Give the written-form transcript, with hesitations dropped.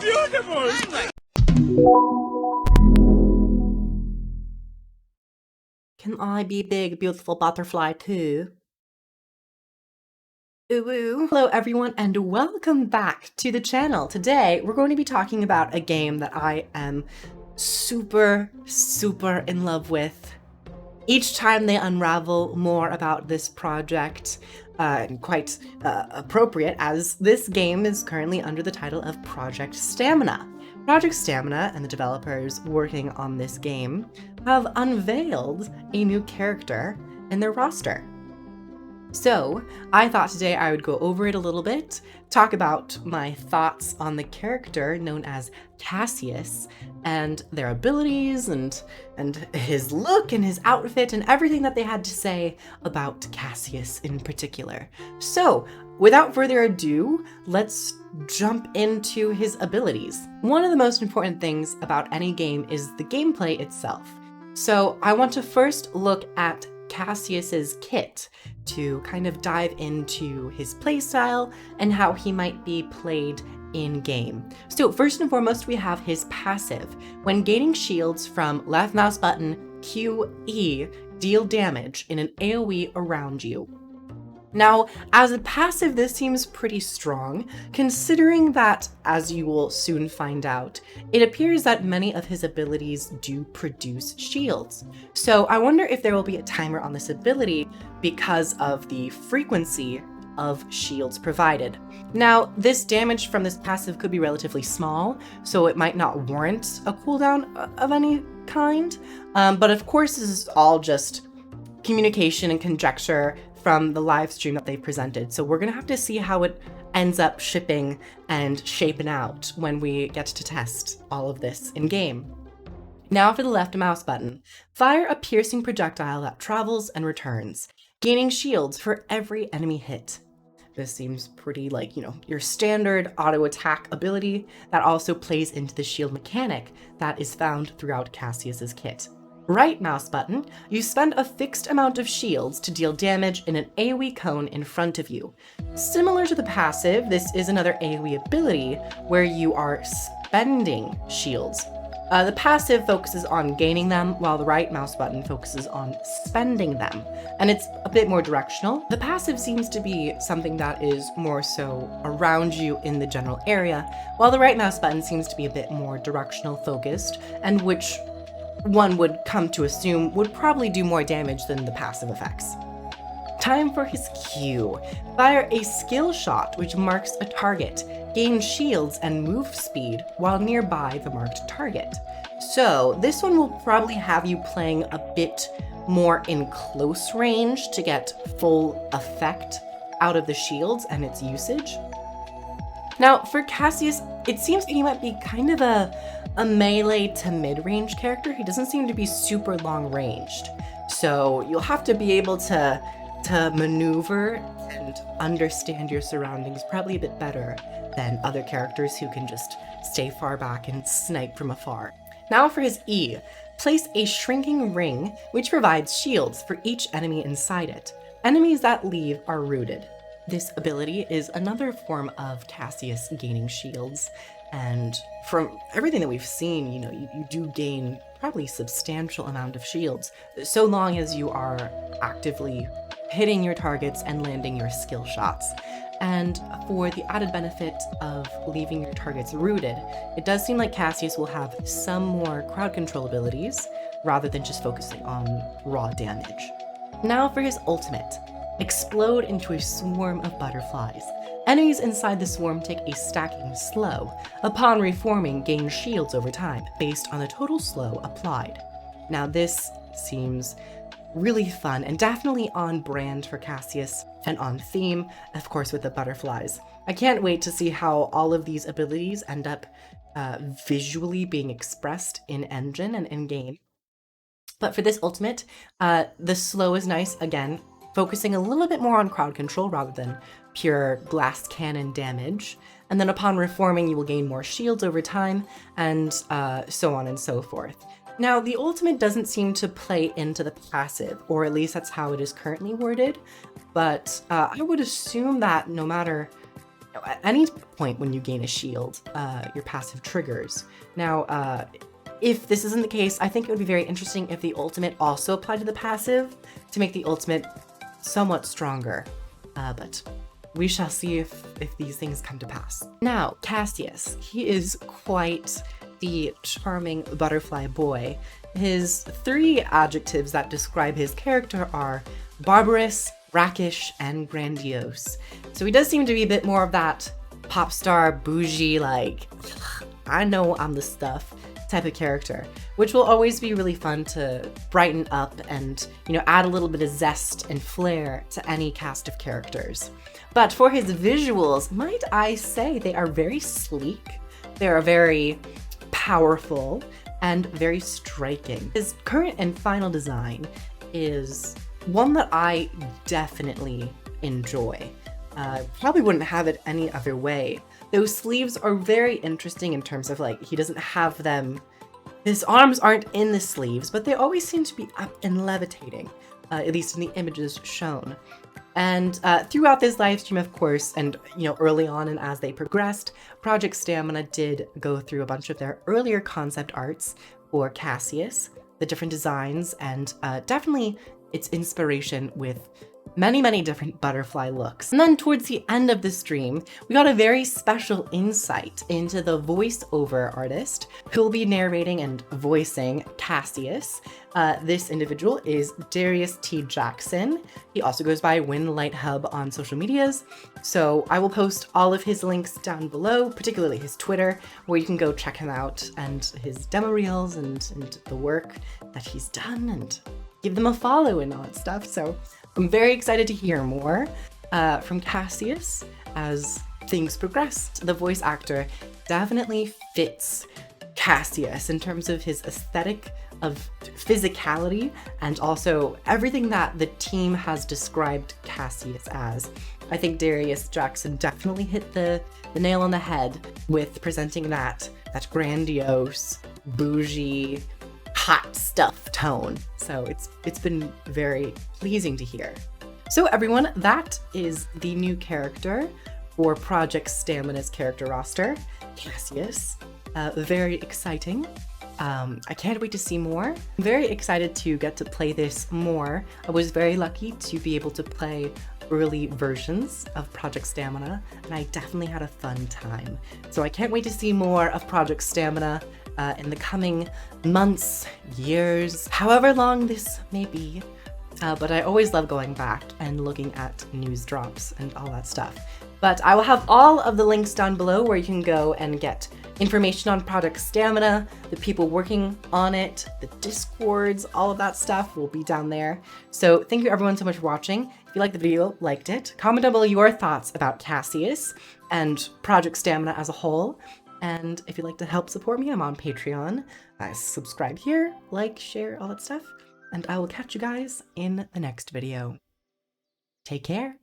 beautiful! Can I be big, beautiful butterfly too? Ooh. Hello everyone and welcome back to the channel. Today we're going to be talking about a game that I am super in love with. Each time they unravel more about this project, quite appropriate as this game is currently under the title of Project Stamina. Project Stamina and the developers working on this game have unveiled a new character in their roster. So I thought today I would go over it a little bit, talk about my thoughts on the character known as Kassius and their abilities and his look and his outfit and everything that they had to say about Kassius in particular. So without further ado, let's jump into his abilities. One of the most important things about any game is the gameplay itself. So I want to first look at Kassius's kit to kind of dive into his playstyle and how he might be played in game. So first and foremost, we have his passive. When gaining shields from left mouse button QE, deal damage in an AoE around you. Now, as a passive, this seems pretty strong, considering that, as you will soon find out, it appears that many of his abilities do produce shields. So I wonder if there will be a timer on this ability because of the frequency of shields provided. Now, this damage from this passive could be relatively small, so it might not warrant a cooldown of any kind, but of course this is all just communication and conjecture from the live stream that they presented. So we're gonna have to see how it ends up shipping and shaping out when we get to test all of this in game. Now for the left mouse button, fire a piercing projectile that travels and returns, gaining shields for every enemy hit. This seems pretty like, your standard auto attack ability that also plays into the shield mechanic that is found throughout Kassius's kit. Right mouse button, you spend a fixed amount of shields to deal damage in an AoE cone in front of you. Similar to the passive, this is another AoE ability where you are spending shields. The passive focuses on gaining them, while the right mouse button focuses on spending them, and it's a bit more directional. The passive seems to be something that is more so around you in the general area, while the right mouse button seems to be a bit more directional focused, and which one would come to assume would probably do more damage than the passive effects. Time for his Q. Fire a skill shot which marks a target, gain shields and move speed while nearby the marked target. So this one will probably have you playing a bit more in close range to get full effect out of the shields and its usage. Now for Kassius, it seems that he might be kind of a melee to mid-range character. He doesn't seem to be super long-ranged. So you'll have to be able to maneuver and understand your surroundings probably a bit better than other characters who can just stay far back and snipe from afar. Now for his E. Place a shrinking ring which provides shields for each enemy inside it. Enemies that leave are rooted. This ability is another form of Kassius gaining shields, and from everything that we've seen, you do gain probably substantial amount of shields, so long as you are actively hitting your targets and landing your skill shots. And for the added benefit of leaving your targets rooted, it does seem like Kassius will have some more crowd control abilities rather than just focusing on raw damage. Now for his ultimate. Explode into a swarm of butterflies. Enemies inside the swarm take a stacking slow. Upon reforming, gain shields over time, based on the total slow applied. Now this seems really fun and definitely on brand for Kassius and on theme, of course, with the butterflies. I can't wait to see how all of these abilities end up visually being expressed in engine and in game. But for this ultimate, the slow is nice, again, focusing a little bit more on crowd control rather than pure glass cannon damage. And then upon reforming, you will gain more shields over time, and so on and so forth. Now, the ultimate doesn't seem to play into the passive, or at least that's how it is currently worded, but I would assume that no matter at any point when you gain a shield, your passive triggers. Now, if this isn't the case, I think it would be very interesting if the ultimate also applied to the passive to make the ultimate somewhat stronger. But we shall see if these things come to pass. Now, Kassius, he is quite the charming butterfly boy. His 3 adjectives that describe his character are barbarous, brackish, and grandiose. So he does seem to be a bit more of that pop star, bougie, like, I know I'm the stuff type of character, which will always be really fun to brighten up and, you know, add a little bit of zest and flair to any cast of characters. But for his visuals, might I say they are very sleek, they are very powerful, and very striking. His current and final design is one that I definitely enjoy. Probably wouldn't have it any other way. Those sleeves are very interesting in terms of, like, he doesn't have them, his arms aren't in the sleeves, but they always seem to be up and levitating, at least in the images shown. And throughout this live stream, of course, and, you know, early on and as they progressed, Project Stamina did go through a bunch of their earlier concept arts for Kassius, the different designs, and definitely its inspiration with many, many different butterfly looks. And then towards the end of the stream, we got a very special insight into the voiceover artist who will be narrating and voicing Kassius. This individual is Darius T. Jackson. He also goes by WindLightHub on social medias. So I will post all of his links down below, particularly his Twitter, where you can go check him out and his demo reels and the work that he's done, and give them a follow and all that stuff. So I'm very excited to hear more from Kassius as things progress. The voice actor definitely fits Kassius in terms of his aesthetic of physicality and also everything that the team has described Kassius as. I think Darius Jackson definitely hit the nail on the head with presenting that grandiose, bougie, hot stuff tone. So it's been very pleasing to hear. So everyone, that is the new character for Project Stamina's character roster, Kassius. Very exciting. I can't wait to see more. I'm very excited to get to play this more. I was very lucky to be able to play early versions of Project Stamina, and I definitely had a fun time. So I can't wait to see more of Project Stamina in the coming months, years, however long this may be. But I always love going back and looking at news drops and all that stuff. But I will have all of the links down below where you can go and get information on Project Stamina, the people working on it, the Discords, all of that stuff will be down there. So thank you everyone so much for watching. If you liked the video, liked it, comment down below your thoughts about Kassius and Project Stamina as a whole. And if you'd like to help support me, I'm on Patreon. Subscribe here, like, share, all that stuff. And I will catch you guys in the next video. Take care.